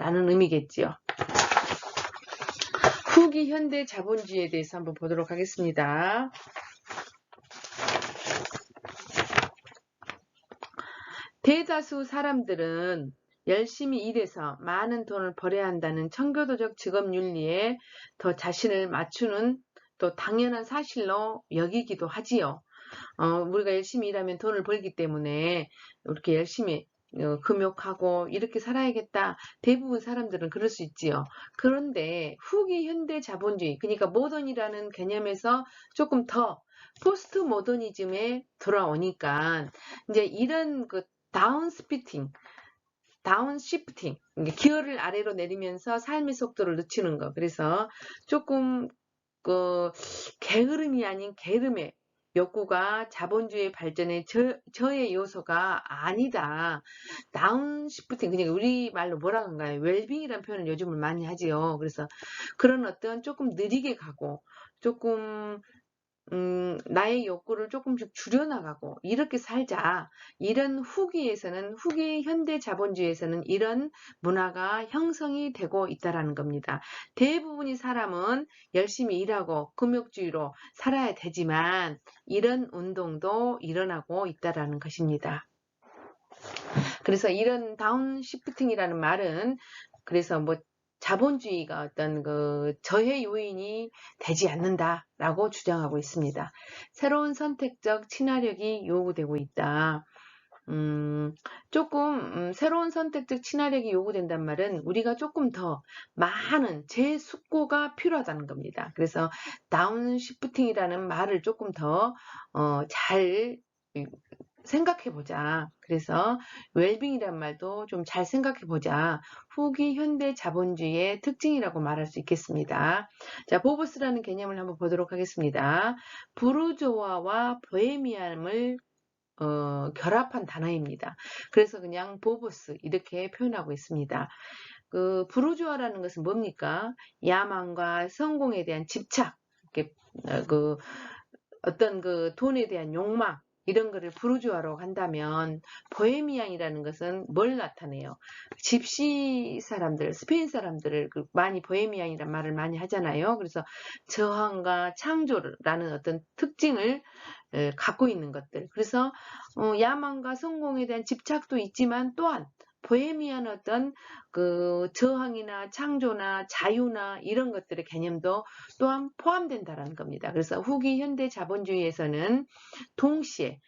라는 의미겠지요. 후기 현대 자본주의에 대해서 한번 보도록 하겠습니다. 대다수 사람들은 열심히 일해서 많은 돈을 벌어야 한다는 청교도적 직업윤리에 더 자신을 맞추는 또 당연한 사실로 여기기도 하지요. 우리가 열심히 일하면 돈을 벌기 때문에 이렇게 열심히 금욕하고 이렇게 살아야겠다. 대부분 사람들은 그럴 수 있지요. 그런데 후기 현대 자본주의, 그러니까 모던이라는 개념에서 조금 더 포스트 모더니즘에 돌아오니까 이제 이런 그 다운시프팅, 기어를 아래로 내리면서 삶의 속도를 늦추는 거. 그래서 조금 그 게으름이 아닌 게으름의 욕구가 자본주의 발전의 저의 요소가 아니다. 다운시프팅, 그냥 우리말로 뭐라 그런가요? 웰빙이라는 표현을 요즘은 많이 하지요. 그래서 그런 어떤 조금 느리게 가고 조금 나의 욕구를 조금씩 줄여나가고 이렇게 살자. 이런 후기 현대 자본주의에서는 이런 문화가 형성이 되고 있다라는 겁니다. 대부분의 사람은 열심히 일하고 금욕주의로 살아야 되지만 이런 운동도 일어나고 있다라는 것입니다. 그래서 이런 다운시프팅이라는 말은 그래서 뭐 자본주의가 어떤 그 저해 요인이 되지 않는다라고 주장하고 있습니다. 새로운 선택적 친화력이 요구되고 있다. 조금 새로운 선택적 친화력이 요구된단 말은 우리가 조금 더 많은 재숙고가 필요하다는 겁니다. 그래서 다운시프팅이라는 말을 조금 더 잘 생각해보자. 그래서 웰빙이란 말도 좀 잘 생각해보자. 후기 현대 자본주의의 특징이라고 말할 수 있겠습니다. 자, 보브스라는 개념을 한번 보도록 하겠습니다. 부르조아와 보헤미안을 결합한 단어입니다. 그래서 그냥 보브스 이렇게 표현하고 있습니다. 그 부르주아라는 것은 뭡니까? 야망과 성공에 대한 집착, 이렇게 어떤 그 돈에 대한 욕망 이런 거를 부르주아로 한다면 보헤미안이라는 것은 뭘 나타내요? 집시 사람들, 스페인 사람들을 많이 보헤미안이란 말을 많이 하잖아요. 그래서 저항과 창조라는 어떤 특징을 갖고 있는 것들. 그래서 야망과 성공에 대한 집착도 있지만 또한 보헤미안 어떤 그 저항이나 창조나 자유나 이런 것들의 개념도 또한 포함된다는 겁니다. 그래서 후기 현대 자본주의에서는 동시에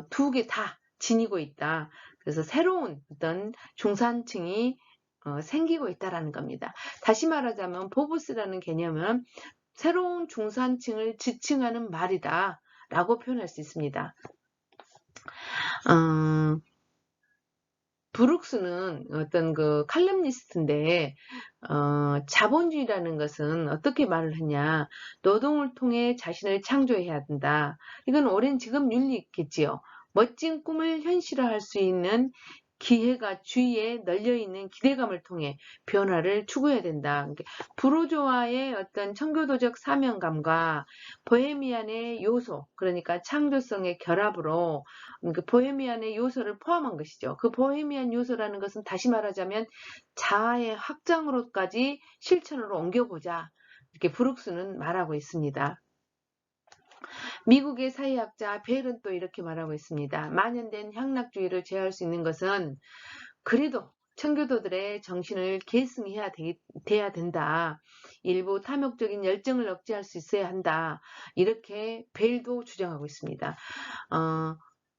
두 개 다 지니고 있다. 그래서 새로운 어떤 중산층이 생기고 있다는 겁니다. 다시 말하자면 보브스라는 개념은 새로운 중산층을 지칭하는 말이다 라고 표현할 수 있습니다. 브룩스는 어떤 그 칼럼니스트인데 자본주의라는 것은 어떻게 말을 하냐, 노동을 통해 자신을 창조해야 된다. 이건 오랜 직업 윤리겠지요. 멋진 꿈을 현실화할 수 있는 기회가 주위에 널려있는 기대감을 통해 변화를 추구해야 된다. 부르조아의 어떤 청교도적 사명감과 보헤미안의 요소, 그러니까 창조성의 결합으로 보헤미안의 요소를 포함한 것이죠. 그 보헤미안 요소라는 것은 다시 말하자면 자아의 확장으로까지 실천으로 옮겨보자. 이렇게 브룩스는 말하고 있습니다. 미국의 사회학자 벨은 또 이렇게 말하고 있습니다. 만연된 향락주의를 제어할 수 있는 것은 그래도 청교도들의 정신을 계승해야 돼야 된다. 일부 탐욕적인 열정을 억제할 수 있어야 한다. 이렇게 벨도 주장하고 있습니다.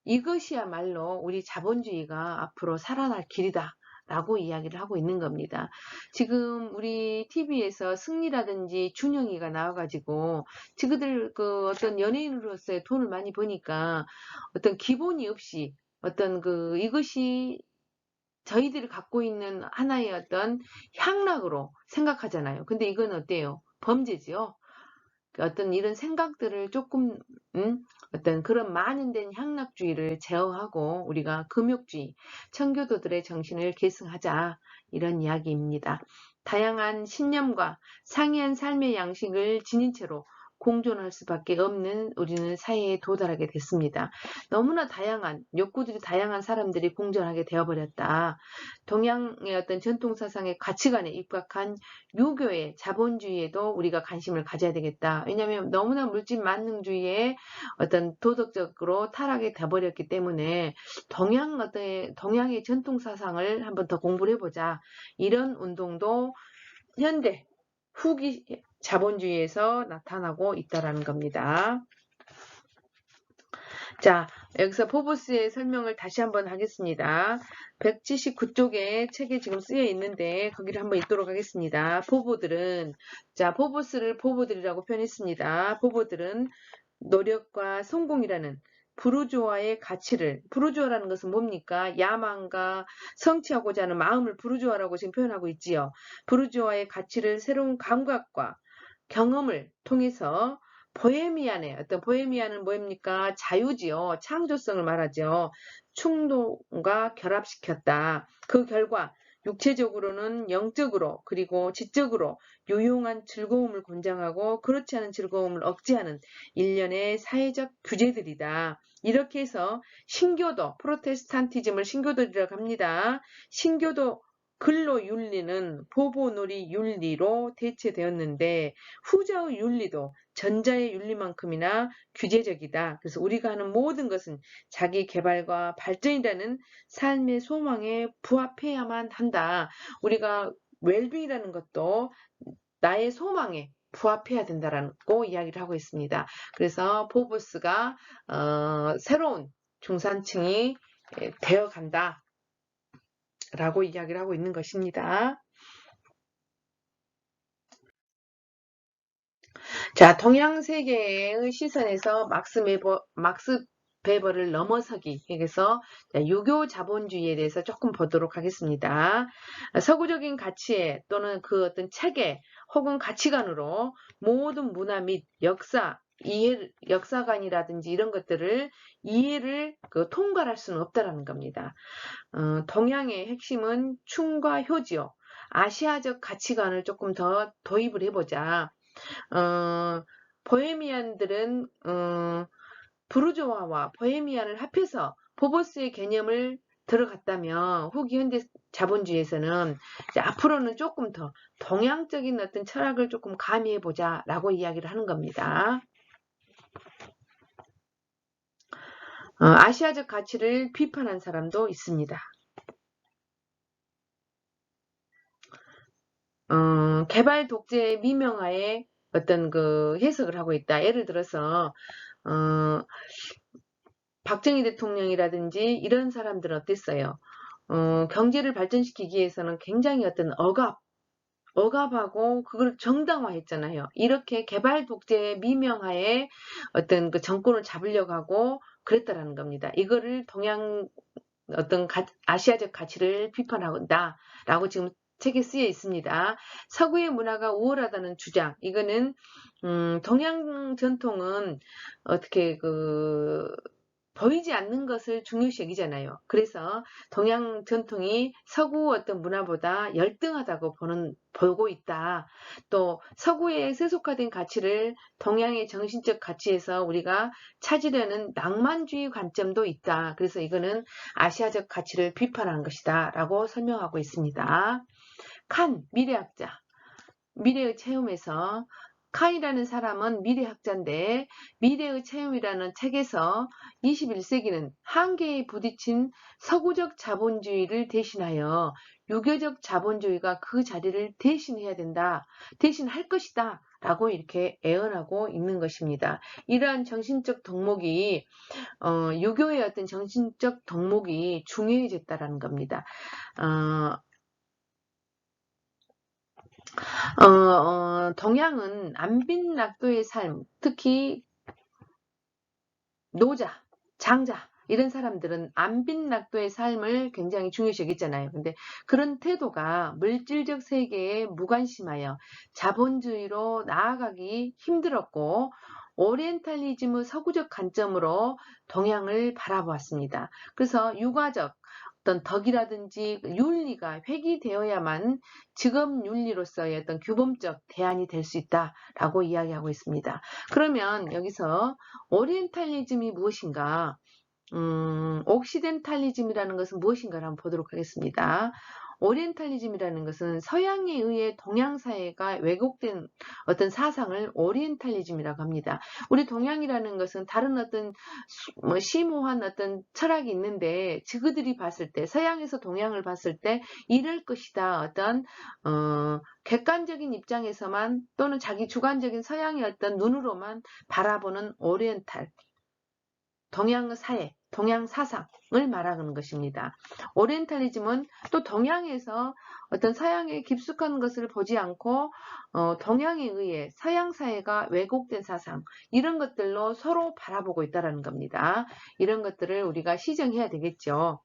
이것이야말로 우리 자본주의가 앞으로 살아날 길이다. 라고 이야기를 하고 있는 겁니다. 지금 우리 TV에서 승리라든지 준영이가 나와가지고 지그들 그 어떤 연예인으로서의 돈을 많이 버니까 어떤 기본이 없이 어떤 그 이것이 저희들이 갖고 있는 하나의 어떤 향락으로 생각하잖아요. 근데 이건 어때요? 범죄지요. 어떤 이런 생각들을 조금 어떤 그런 만연된 향락주의를 제어하고 우리가 금욕주의, 청교도들의 정신을 계승하자 이런 이야기입니다. 다양한 신념과 상이한 삶의 양식을 지닌 채로 공존할 수밖에 없는 우리는 사회에 도달하게 됐습니다. 너무나 다양한 욕구들이 다양한 사람들이 공존하게 되어버렸다. 동양의 어떤 전통사상의 가치관에 입각한 유교의 자본주의에도 우리가 관심을 가져야 되겠다. 왜냐하면 너무나 물질 만능주의에 어떤 도덕적으로 타락이 돼버렸기 때문에 동양의 전통사상을 한번 더 공부를 해보자. 이런 운동도 현대 후기 자본주의에서 나타나고 있다라는 겁니다. 자, 여기서 포보스의 설명을 다시 한번 하겠습니다. 179쪽에 책에 지금 쓰여 있는데 거기를 한번 읽도록 하겠습니다. 포보들은, 자, 포보스를 포보들이라고 표현했습니다. 포보들은 노력과 성공이라는 부르주아의 가치를, 부르주아라는 것은 뭡니까? 야망과 성취하고자 하는 마음을 부르주아라고 지금 표현하고 있지요. 부르주아의 가치를 새로운 감각과 경험을 통해서 보헤미안의 어떤 보헤미안은 뭡니까? 자유지요. 창조성을 말하죠. 충동과 결합시켰다. 그 결과 육체적으로는 영적으로 그리고 지적으로 유용한 즐거움을 권장하고 그렇지 않은 즐거움을 억제하는 일련의 사회적 규제들이다. 이렇게 해서 신교도, 프로테스탄티즘을 신교도라고 합니다. 신교도 근로윤리는 보보놀이 윤리로 대체되었는데 후자의 윤리도 전자의 윤리만큼이나 규제적이다. 그래서 우리가 하는 모든 것은 자기 개발과 발전이라는 삶의 소망에 부합해야만 한다. 우리가 웰빙이라는 것도 나의 소망에 부합해야 된다라고 이야기를 하고 있습니다. 그래서 포브스가 새로운 중산층이 되어간다. 라고 이야기를 하고 있는 것입니다. 자, 동양 세계의 시선에서 막스 베버를 넘어서기. 그래서 유교 자본주의에 대해서 조금 보도록 하겠습니다. 서구적인 가치에 또는 그 어떤 체계 혹은 가치관으로 모든 문화 및 역사관이라든지 이런 것들을 이해를 통괄할 수는 없다라는 겁니다. 동양의 핵심은 춤과 효지요. 아시아적 가치관을 조금 더 도입을 해보자. 보헤미안들은 부르주아와 보헤미안을 합해서 포보스의 개념을 들어갔다면 후기 현대 자본주의에서는 이제 앞으로는 조금 더 동양적인 어떤 철학을 조금 가미해보자 라고 이야기를 하는 겁니다. 아시아적 가치를 비판한 사람도 있습니다. 개발 독재의 미명하에 어떤 그 해석을 하고 있다. 예를 들어서 박정희 대통령이라든지 이런 사람들은 어땠어요? 경제를 발전시키기 위해서는 굉장히 어떤 억압하고 그걸 정당화했잖아요. 이렇게 개발 독재의 미명하에 어떤 그 정권을 잡으려고 하고 그랬다라는 겁니다. 이거를 동양 어떤 아시아적 가치를 비판한다라고 지금 책에 쓰여 있습니다. 서구의 문화가 우월하다는 주장. 이거는 동양 전통은 어떻게 보이지 않는 것을 중요시 여기잖아요. 그래서 동양 전통이 서구 어떤 문화보다 열등하다고 보고 있다. 또 서구의 세속화된 가치를 동양의 정신적 가치에서 우리가 찾으려는 낭만주의 관점도 있다. 그래서 이거는 아시아적 가치를 비판한 것이다. 라고 설명하고 있습니다. 칸, 미래학자. 미래의 체험에서 칸이라는 사람은 미래학자인데 미래의 체험이라는 책에서 21세기는 한계에 부딪힌 서구적 자본주의를 대신하여 유교적 자본주의가 그 자리를 대신해야 된다. 대신할 것이다. 라고 이렇게 애언하고 있는 것입니다. 이러한 정신적 덕목이 유교의 어떤 정신적 덕목이 중요해졌다라는 겁니다. 동양은 안빈낙도의 삶, 특히 노자, 장자 이런 사람들은 안빈낙도의 삶을 굉장히 중요시 여겼잖아요. 근데 그런 태도가 물질적 세계에 무관심하여 자본주의로 나아가기 힘들었고 오리엔탈리즘의 서구적 관점으로 동양을 바라보았습니다. 그래서 육아적 어떤 덕이라든지 윤리가 회귀되어야만 직업 윤리로서의 어떤 규범적 대안이 될 수 있다라고 이야기하고 있습니다. 그러면 여기서 오리엔탈리즘이 무엇인가? 옥시덴탈리즘이라는 것은 무엇인가를 한번 보도록 하겠습니다. 오리엔탈리즘이라는 것은 서양에 의해 동양사회가 왜곡된 어떤 사상을 오리엔탈리즘이라고 합니다. 우리 동양이라는 것은 다른 어떤 심오한 어떤 철학이 있는데 그들이 봤을 때 서양에서 동양을 봤을 때 이럴 것이다 어떤 객관적인 입장에서만 또는 자기 주관적인 서양의 어떤 눈으로만 바라보는 오리엔탈 동양 사회, 동양 사상을 말하는 것입니다. 오리엔탈리즘은 또 동양에서 어떤 서양의 깊숙한 것을 보지 않고 동양에 의해 서양 사회가 왜곡된 사상 이런 것들로 서로 바라보고 있다는 겁니다. 이런 것들을 우리가 시정해야 되겠죠.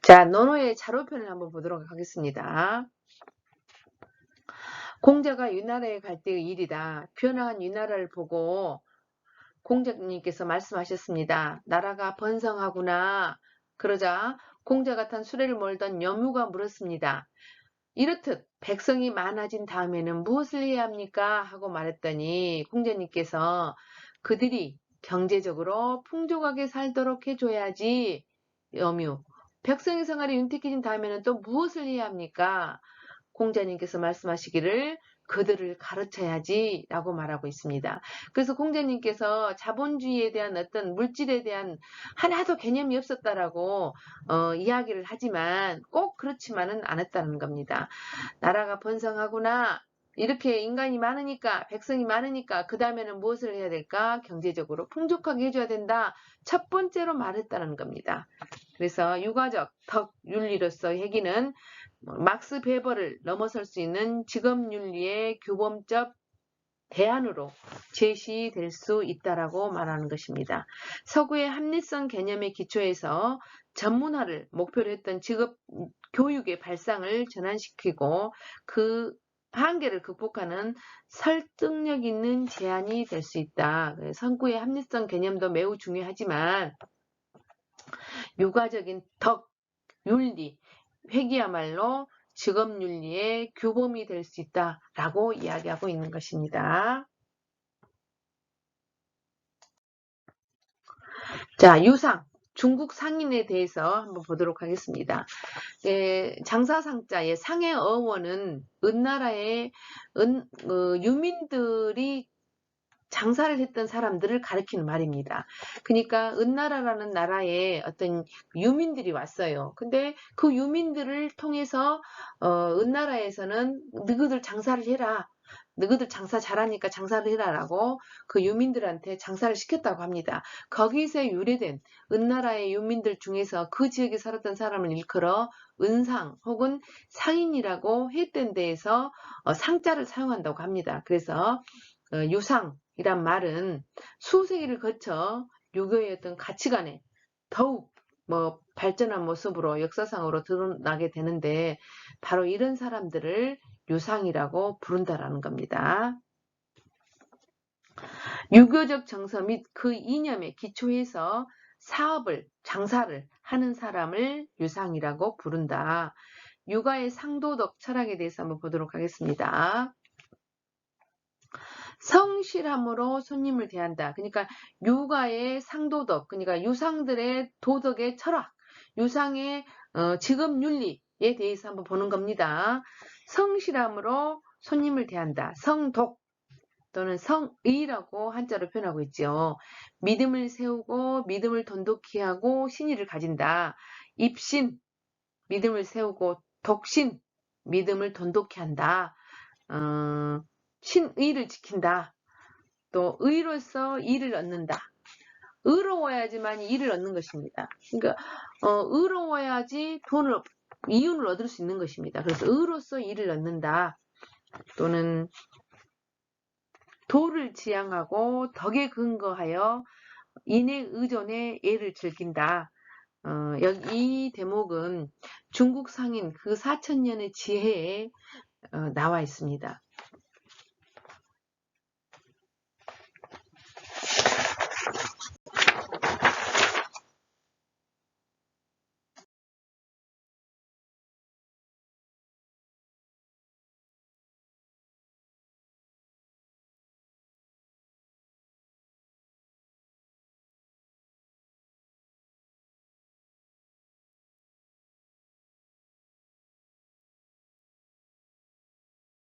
자, 논어의 자료편을 한번 보도록 하겠습니다. 공자가 위나라에 갈 때의 일이다. 변화한 위나라를 보고 공자님께서 말씀하셨습니다. 나라가 번성하구나. 그러자 공자가 탄 수레를 몰던 여무가 물었습니다. 이렇듯 백성이 많아진 다음에는 무엇을 해야 합니까? 하고 말했더니 공자님께서 그들이 경제적으로 풍족하게 살도록 해줘야지. 여무. 백성의 생활이 윤택해진 다음에는 또 무엇을 해야 합니까? 공자님께서 말씀하시기를 그들을 가르쳐야지 라고 말하고 있습니다. 그래서 공자님께서 자본주의에 대한 어떤 물질에 대한 하나도 개념이 없었다라고 이야기를 하지만 꼭 그렇지만은 않았다는 겁니다. 나라가 번성하구나. 이렇게 인간이 많으니까 백성이 많으니까 그 다음에는 무엇을 해야 될까? 경제적으로 풍족하게 해줘야 된다. 첫 번째로 말했다는 겁니다. 그래서 유가적 덕 윤리로서 회귀는 막스 베버를 넘어설 수 있는 직업윤리의 규범적 대안으로 제시될 수 있다라고 말하는 것입니다. 서구의 합리성 개념의 기초에서 전문화를 목표로 했던 직업 교육의 발상을 전환시키고 그 한계를 극복하는 설득력 있는 제안이 될 수 있다. 서구의 합리성 개념도 매우 중요하지만 유가적인 덕, 윤리, 회귀야말로 직업윤리의 규범이 될 수 있다라고 이야기하고 있는 것입니다. 자, 유상, 중국 상인에 대해서 한번 보도록 하겠습니다. 장사상자의 상해 어원은 은나라의 유민들이 장사를 했던 사람들을 가리키는 말입니다. 그러니까 은나라라는 나라에 어떤 유민들이 왔어요. 근데 그 유민들을 통해서 은나라에서는 너희들 장사를 해라. 너희들 장사 잘하니까 장사를 해라라고 그 유민들한테 장사를 시켰다고 합니다. 거기서 유래된 은나라의 유민들 중에서 그 지역에 살았던 사람을 일컬어 은상 혹은 상인이라고 했던 데에서 상자를 사용한다고 합니다. 그래서 유상이란 말은 수세기를 거쳐 유교의 어떤 가치관에 더욱 발전한 모습으로 역사상으로 드러나게 되는데 바로 이런 사람들을 유상이라고 부른다라는 겁니다. 유교적 정서 및 그 이념에 기초해서 사업을, 장사를 하는 사람을 유상이라고 부른다. 유가의 상도덕 철학에 대해서 한번 보도록 하겠습니다. 성실함으로 손님을 대한다. 그러니까 유가의 상도덕, 그러니까 유상들의 도덕의 철학, 유상의 직업윤리에 대해서 한번 보는 겁니다. 성실함으로 손님을 대한다. 성독 또는 성의라고 한자로 표현하고 있죠. 믿음을 세우고 믿음을 돈독히 하고 신의를 가진다. 입신, 믿음을 세우고 독신, 믿음을 돈독히 한다. 신의를 지킨다. 또 의로서 이를 얻는다. 의로워야지만 이를 얻는 것입니다. 그러니까 의로워야지 이윤을 얻을 수 있는 것입니다. 그래서 의로서 이를 얻는다. 또는 도를 지향하고 덕에 근거하여 인의 의존에 애를 즐긴다. 이 대목은 중국 상인 그 4000년의 지혜에 나와 있습니다.